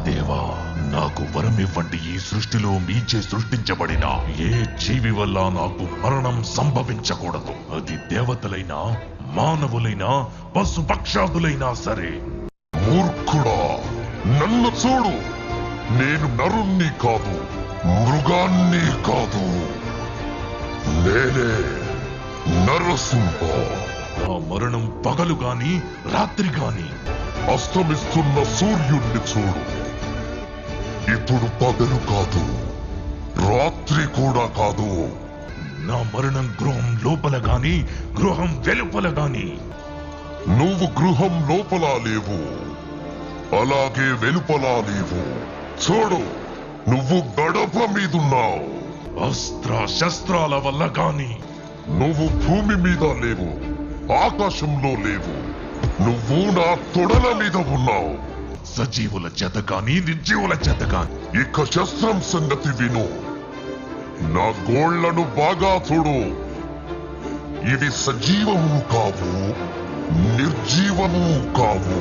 దేవా, నాకు వరమివ్వండి. ఈ సృష్టిలో మీచే సృష్టించబడిన ఏ జీవి వల్ల నాకు మరణం సంభవించకూడదు. అది దేవతలైనా, మానవులైనా, పశుపక్షాదులైనా సరే. మూర్ఖుడా, నన్ను చూడు. నేను నరుణ్ణి కాదు, మృగాన్ని కాదు. నేనే నరసింహ. ఆ మరణం పగలు గాని రాత్రి గాని. అస్తమిస్తున్న సూర్యుణ్ణి చూడు. ఇప్పుడు పగలు కాదు, రాత్రి కూడా కాదు. నా మరణం గృహం లోపల గాని, గృహం వెలుపల గాని. నువ్వు గృహం లోపల లేవు, అలాగే వెలుపల లేవు. చూడు, నువ్వు గడప మీదున్నావు. అస్త్ర శస్త్రాల వల్ల గాని. నువ్వు భూమి మీద లేవు, ఆకాశంలో లేవు. నువ్వు నా తొడల మీద ఉన్నావు. సజీవుల చేత గాని, నిర్జీవుల చేత గాని. ఇక శస్త్రం సంగతి విను. నా గోళ్లను బాగా చూడు. ఇవి సజీవము కావు, నిర్జీవము కావు.